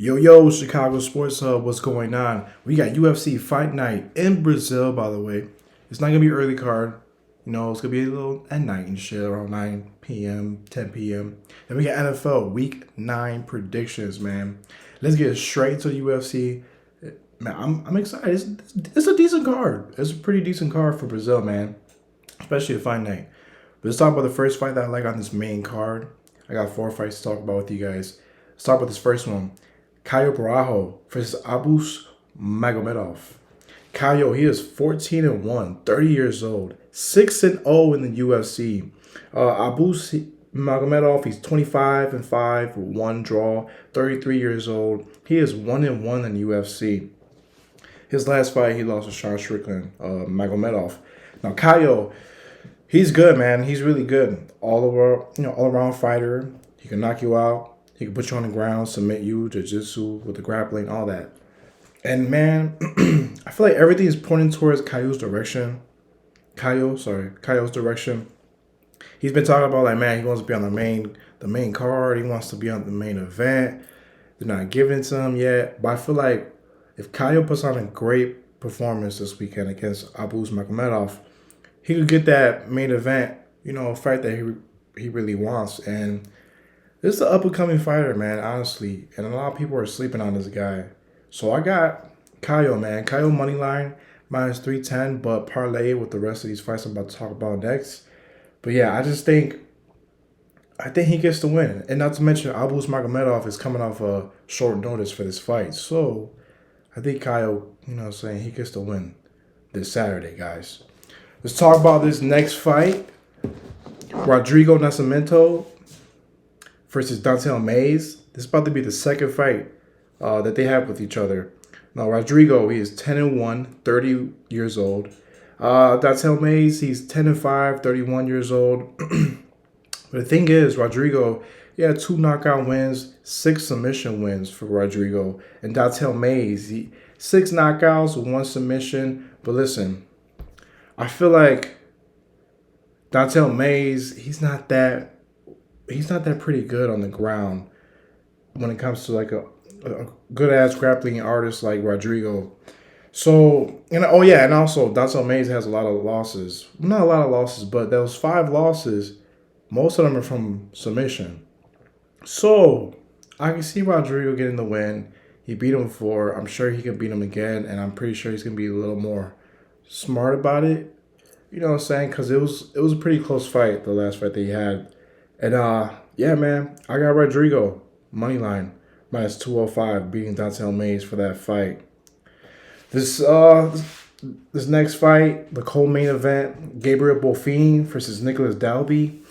Yo, Chicago Sports Hub, what's going on? We got UFC Fight Night in Brazil, by the way. It's not going to be early card. It's going to be a little at night and shit, around 9 p.m., 10 p.m. And we got NFL Week 9 predictions, man. Let's get straight to the UFC. Man, I'm excited. It's a decent card. It's a pretty decent card for Brazil, man. Especially a Fight Night. But let's talk about the first fight that I like on this main card. I got 4 fights to talk about with you guys. Let's talk about this first one. Caio Borralho versus Abus Magomedov. Caio, he is 14-1, 30 years old, 6-0 in the UFC. Abus Magomedov, he's 25-5, 1 draw, 33 years old. He is 1-1 in the UFC. His last fight, he lost to Sean Strickland, Magomedov. Now, Caio, he's good, man. He's really good. All around fighter. He can knock you out. He can put you on the ground, submit you, jiu-jitsu with the grappling, all that. And man, I feel like everything is pointing towards Caio's direction. Caio's direction. He's been talking about like, man, he wants to be on the main card. He wants to be on the main event. They're not giving it to him yet. But I feel like if Caio puts on a great performance this weekend against Abus Magomedov, he could get that main event, fight that he really wants. And this is an up-and-coming fighter, man, honestly. And a lot of people are sleeping on this guy. So I got Caio, man. Caio moneyline, minus 310, but parlay with the rest of these fights I'm about to talk about next. But yeah, I think he gets the win. And not to mention, Abus Magomedov is coming off a short notice for this fight. So I think Caio, he gets the win this Saturday, guys. Let's talk about this next fight. Rodrigo Nascimento versus Dante Mays. This is about to be the second fight that they have with each other. Now, Rodrigo, he is 10-1, 30 years old. Dante Mays, he's 10-5, 31 years old. But the thing is, Rodrigo, he had 2 knockout wins, 6 submission wins for Rodrigo. And Dante Mays, 6 knockouts, 1 submission. But listen, I feel like Dante Mays, he's not that pretty good on the ground when it comes to like a good-ass grappling artist like Rodrigo. So, and also Dante Mays has a lot of losses. Not a lot of losses, but those 5 losses, most of them are from submission. So, I can see Rodrigo getting the win. He beat him before. I'm sure he can beat him again, and I'm pretty sure he's going to be a little more smart about it. You know what I'm saying? Because it was a pretty close fight, the last fight that he had. And, yeah, man, I got Rodrigo, moneyline, minus 205, beating Dante Mays for that fight. This next fight, the co-main event, Gabriel Bonfim versus Nicolas Dalby.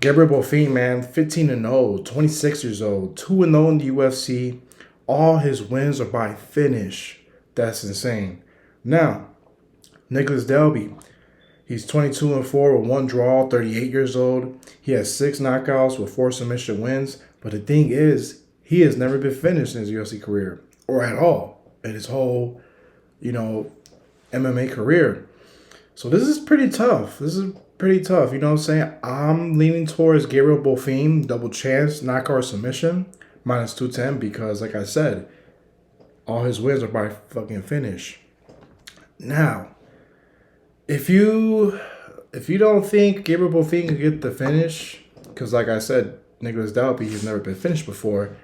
Gabriel Bonfim, man, 15-0, 26 years old, 2-0 in the UFC. All his wins are by finish. That's insane. Now, Nicolas Dalby, he's 22-4 with 1 draw, 38 years old. He has 6 knockouts with 4 submission wins. But the thing is, he has never been finished in his UFC career, or at all, in his whole, MMA career. So this is pretty tough. You know what I'm saying? I'm leaning towards Gabriel Bonfim, double chance, knockout or submission, minus 210, because, like I said, all his wins are by fucking finish. Now, if you don't think Gabriel Bonfim can get the finish, because like I said, Nicolas Dalby, he's never been finished before,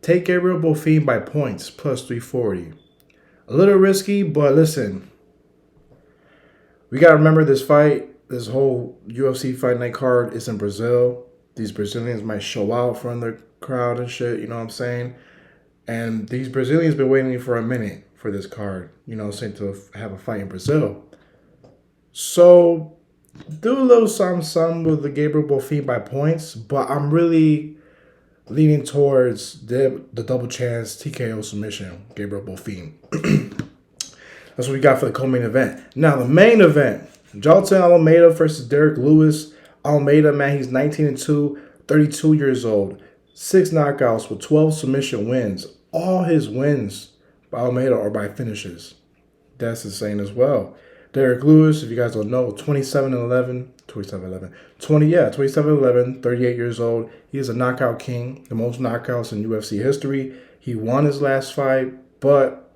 take Gabriel Bonfim by points, plus 340. A little risky, but listen, we got to remember this fight, this whole UFC Fight Night card is in Brazil. These Brazilians might show out from the crowd and shit, you know what I'm saying? And these Brazilians been waiting for a minute for this card, to have a fight in Brazil. So, do a little something with the Gabriel Bonfim by points, but I'm really leaning towards the double chance TKO submission, Gabriel Bonfim. That's what we got for the co-main event. Now, the main event, Jailton Almeida versus Derek Lewis. Almeida, man, he's 19-2, 32 years old, 6 knockouts with 12 submission wins. All his wins by Almeida are by finishes. That's insane as well. Derek Lewis, if you guys don't know, 27-11, 38 years old. He is a knockout king, the most knockouts in UFC history. He won his last fight, but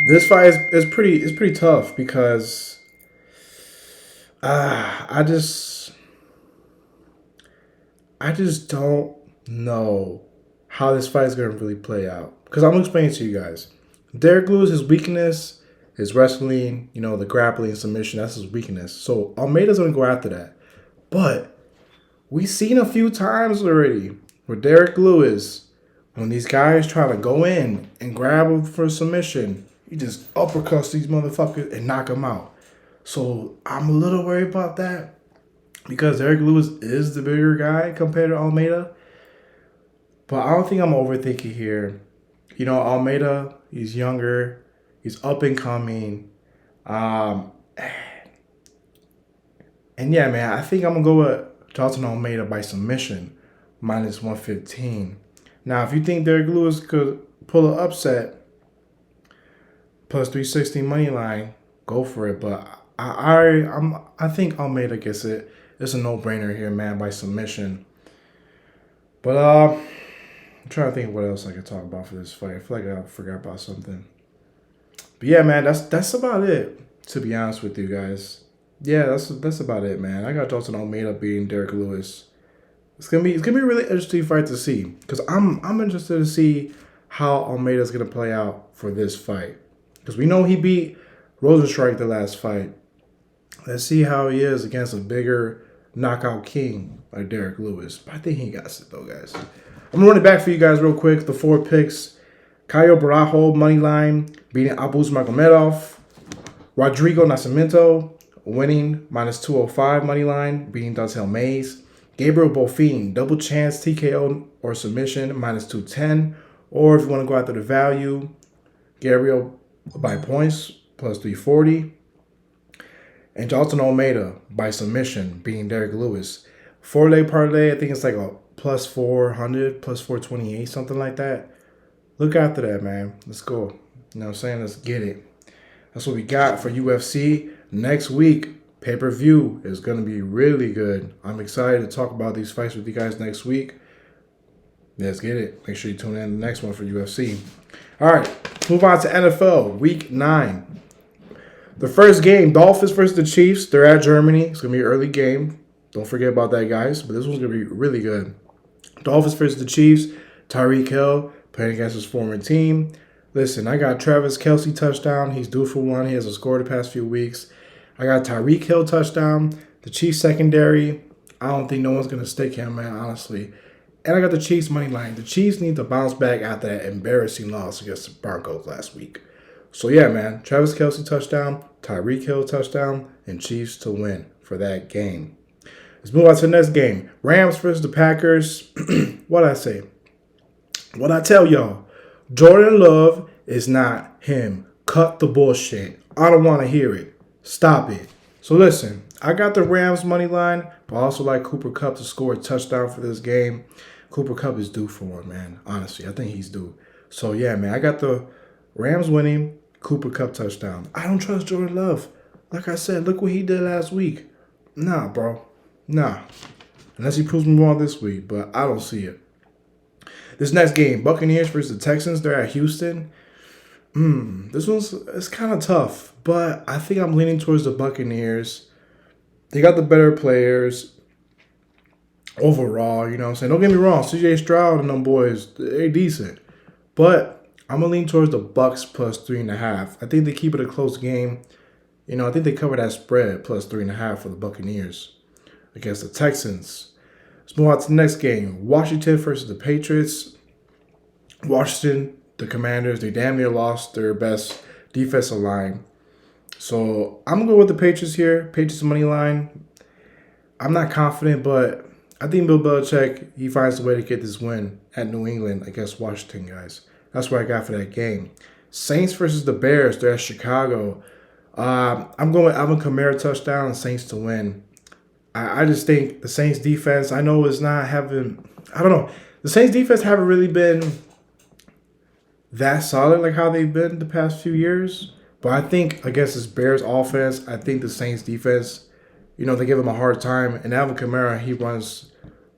this fight is pretty tough because I just don't know how this fight is gonna really play out. Because I'm gonna explain it to you guys. Derek Lewis, his weakness is wrestling, the grappling submission. That's his weakness. So Almeida's gonna go after that. But we've seen a few times already where Derek Lewis, when these guys try to go in and grab him for submission, he just uppercuts these motherfuckers and knock them out. So I'm a little worried about that because Derek Lewis is the bigger guy compared to Almeida. But I don't think I'm overthinking here. Almeida, he's younger. He's up and coming. And yeah, man, I think I'm going to go with Johnson Almeida by submission, minus 115. Now, if you think Derek Lewis could pull an upset, plus 360 money line, go for it. But I think Almeida gets it. It's a no-brainer here, man, by submission. But I'm trying to think what else I could talk about for this fight. I feel like I forgot about something. But yeah, man, that's about it, to be honest with you guys. Yeah, that's about it, man. I got Johnson Almeida beating Derek Lewis. It's gonna be a really interesting fight to see because I'm interested to see how Almeida's gonna play out for this fight because we know he beat Rosenstrike the last fight. Let's see how he is against a bigger knockout king like Derek Lewis. But I think he got it though, guys. I'm gonna run it back for you guys real quick. The 4 picks: Caio Barajo money line beating Abus Magomedov. Rodrigo Nascimento winning minus 205 money line beating Dontel Mays. Gabriel Bonfim double chance TKO or submission minus 210. Or if you want to go after the value, Gabriel by points plus 340. And Johnson Almeida by submission beating Derek Lewis. 4-leg parlay, I think it's like a plus 400, plus 428, something like that. Look after that, man. Let's go. You know what I'm saying? Let's get it. That's what we got for UFC. Next week, pay-per-view is going to be really good. I'm excited to talk about these fights with you guys next week. Let's get it. Make sure you tune in the next one for UFC. All right, move on to NFL Week 9. The first game, Dolphins versus the Chiefs. They're at Germany. It's going to be an early game. Don't forget about that, guys. But this one's going to be really good. Dolphins versus the Chiefs. Tyreek Hill playing against his former team. Listen, I got Travis Kelce touchdown. He's due for one. He hasn't scored the past few weeks. I got Tyreek Hill touchdown. The Chiefs secondary, I don't think no one's going to stick him, man, honestly. And I got the Chiefs money line. The Chiefs need to bounce back after that embarrassing loss against the Broncos last week. So, yeah, man, Travis Kelce touchdown, Tyreek Hill touchdown, and Chiefs to win for that game. Let's move on to the next game. Rams versus the Packers. What'd I say? What'd I tell y'all? Jordan Love is not him. Cut the bullshit. I don't want to hear it. Stop it. So listen, I got the Rams money line, but I also like Cooper Kupp to score a touchdown for this game. Cooper Kupp is due for one, man. Honestly, I think he's due. So yeah, man, I got the Rams winning, Cooper Kupp touchdown. I don't trust Jordan Love. Like I said, look what he did last week. Nah, bro. Nah. Unless he proves me wrong this week, but I don't see it. This next game, Buccaneers versus the Texans. They're at Houston. It's kind of tough, but I think I'm leaning towards the Buccaneers. They got the better players overall, you know what I'm saying? Don't get me wrong, CJ Stroud and them boys, they're decent. But I'm going to lean towards the Bucs plus 3.5. I think they keep it a close game. I think they cover that spread plus 3.5 for the Buccaneers against the Texans. Let's move on to the next game. Washington versus the Patriots. Washington, the Commanders, they damn near lost their best defensive line. So I'm going to go with the Patriots here. Patriots money line. I'm not confident, but I think Bill Belichick, he finds a way to get this win at New England against Washington, guys. That's what I got for that game. Saints versus the Bears. They're at Chicago. I'm going with Alvin Kamara touchdown and Saints to win. I just think the Saints defense, I know is not having, I don't know. The Saints defense haven't really been that solid like how they've been the past few years. But I think against this Bears offense, I think the Saints defense, they give him a hard time. And Alvin Kamara, he runs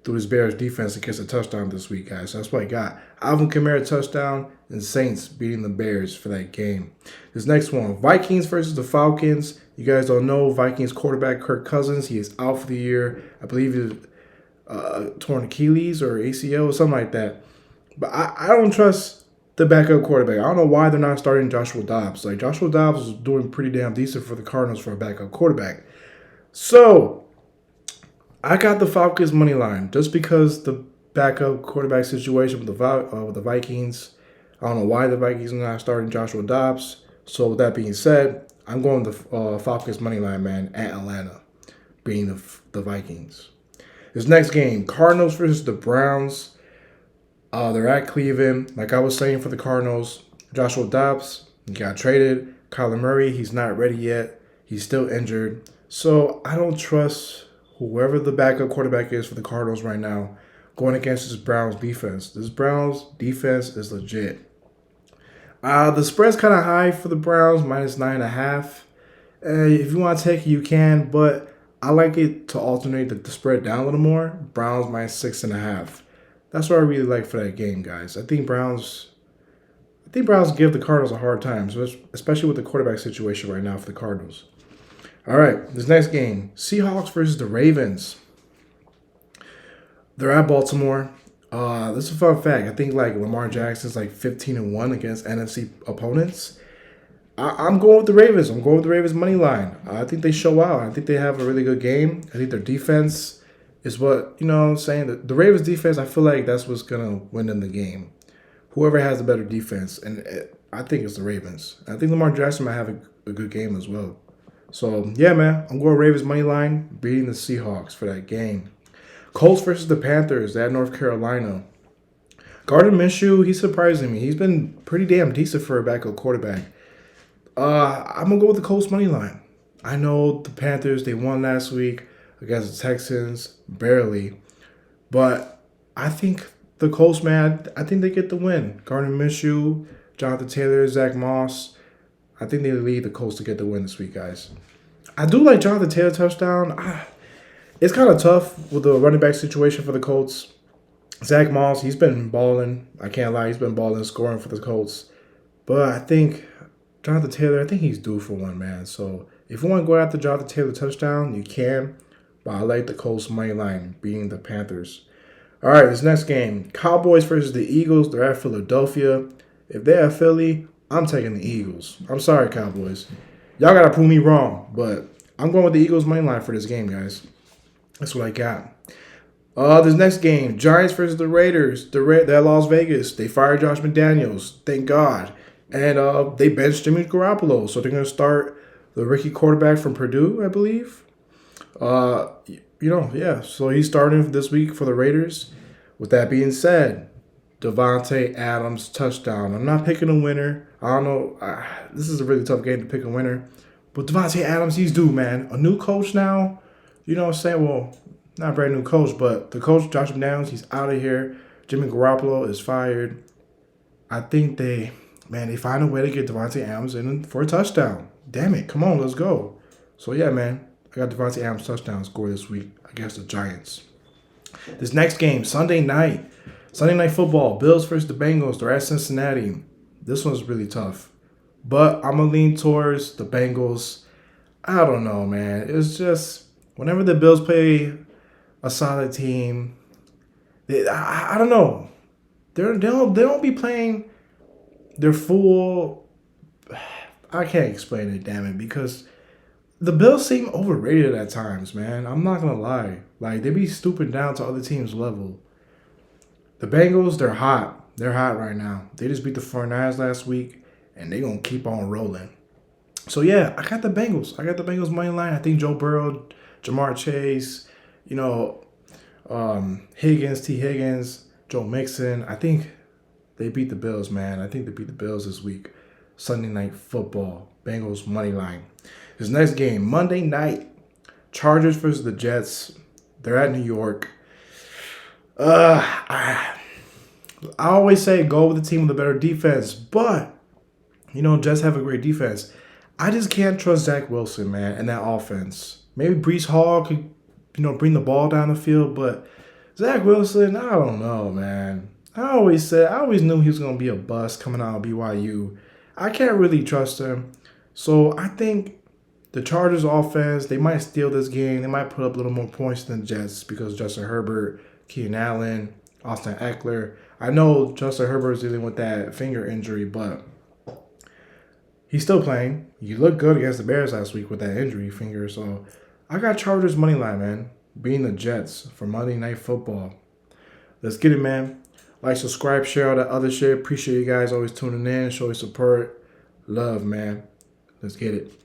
through his Bears defense against a touchdown this week, guys. So that's what I got. Alvin Kamara touchdown and Saints beating the Bears for that game. This next one, Vikings versus the Falcons. You guys don't know, Vikings quarterback Kirk Cousins, he is out for the year. I believe he's torn Achilles or ACL or something like that. But I don't trust the backup quarterback. I don't know why they're not starting Joshua Dobbs. Like, Joshua Dobbs was doing pretty damn decent for the Cardinals for a backup quarterback. So I got the Falcons money line just because the backup quarterback situation with the Vikings. I don't know why the Vikings are not starting Joshua Dobbs. So with that being said, I'm going the Falcons money line, man, at Atlanta, being the Vikings. This next game, Cardinals versus the Browns. They're at Cleveland. Like I was saying for the Cardinals, Joshua Dobbs, he got traded. Kyler Murray, he's not ready yet. He's still injured. So I don't trust whoever the backup quarterback is for the Cardinals right now going against this Browns defense. This Browns defense is legit. The spread's kind of high for the Browns, -9.5. If you want to take it, you can, but I like it to alternate the spread down a little more. Browns -6.5. That's what I really like for that game, guys. I think Browns give the Cardinals a hard time, so especially with the quarterback situation right now for the Cardinals. All right, this next game, Seahawks versus the Ravens. They're at Baltimore. This is a fun fact. I think like Lamar Jackson's like 15-1 against NFC opponents. I'm going with the Ravens. I'm going with the Ravens money line. I think they show out. I think they have a really good game. I think their defense is what, you know what I'm saying? The Ravens defense, I feel like that's what's going to win in the game. Whoever has the better defense, and I think it's the Ravens. I think Lamar Jackson might have a good game as well. So, yeah, man, I'm going Ravens money line, beating the Seahawks for that game. Colts versus the Panthers at North Carolina. Gardner Minshew, he's surprising me. He's been pretty damn decent for a backup quarterback. I'm going to go with the Colts money line. I know the Panthers, they won last week against the Texans, barely. But I think the Colts, man, I think they get the win. Gardner Minshew, Jonathan Taylor, Zach Moss. I think they lead the Colts to get the win this week, guys. I do like Jonathan Taylor touchdown. It's kind of tough with the running back situation for the Colts. Zach Moss, he's been balling. I can't lie, he's been balling, scoring for the Colts. But I think Jonathan Taylor, I think he's due for one, man. So if you want to go after Jonathan Taylor touchdown, you can. But I like the Colts money line beating the Panthers. All right, this next game, Cowboys versus the Eagles. They're at Philadelphia. If they're at Philly, I'm taking the Eagles. I'm sorry, Cowboys. Y'all got to prove me wrong, but I'm going with the Eagles money line for this game, guys. That's what I got. This next game, Giants versus the Raiders. They're at Las Vegas. They fired Josh McDaniels. Thank God. And they benched Jimmy Garoppolo. So they're going to start the rookie quarterback from Purdue, I believe. Yeah. So he's starting this week for the Raiders. With that being said, Devontae Adams touchdown. I'm not picking a winner. I don't know. This is a really tough game to pick a winner. But Devontae Adams, he's due, man. A new coach now. You know what I'm saying? Well, not a brand new coach, but the coach, Josh McDaniels, he's out of here. Jimmy Garoppolo is fired. I think they find a way to get Devontae Adams in for a touchdown. Damn it. Come on, let's go. So, yeah, man. I got Devontae Adams touchdown score this week against the Giants. This next game, Sunday night football. Bills versus the Bengals. They're at Cincinnati. This one's really tough. But I'm going to lean towards the Bengals. I don't know, man. It's just whenever the Bills play a solid team, I don't know. They don't be playing their full. I can't explain it, damn it, because the Bills seem overrated at times, man. I'm not gonna lie. Like, they be stooping down to other teams' level. The Bengals, they're hot. They're hot right now. They just beat the 49ers last week, and they're gonna keep on rolling. So yeah, I got the Bengals. I got the Bengals money line. I think Joe Burrow, Jamar Chase, T. Higgins, Joe Mixon. I think they beat the Bills, man. I think they beat the Bills this week. Sunday night football. Bengals money line. This next game, Monday night, Chargers versus the Jets. They're at New York. I always say go with the team with a better defense, but Jets have a great defense. I just can't trust Zach Wilson, man, and that offense. Maybe Breece Hall could, bring the ball down the field, but Zach Wilson, I don't know, man. I always knew he was gonna be a bust coming out of BYU. I can't really trust him. So I think the Chargers offense, they might steal this game. They might put up a little more points than the Jets because Justin Herbert, Keenan Allen, Austin Eckler. I know Justin Herbert's dealing with that finger injury, but he's still playing. He looked good against the Bears last week with that injury finger. So I got Chargers money line, man. Beating the Jets for Monday Night Football. Let's get it, man. Like, subscribe, share all that other shit. Appreciate you guys always tuning in, showing support. Love, man. Let's get it.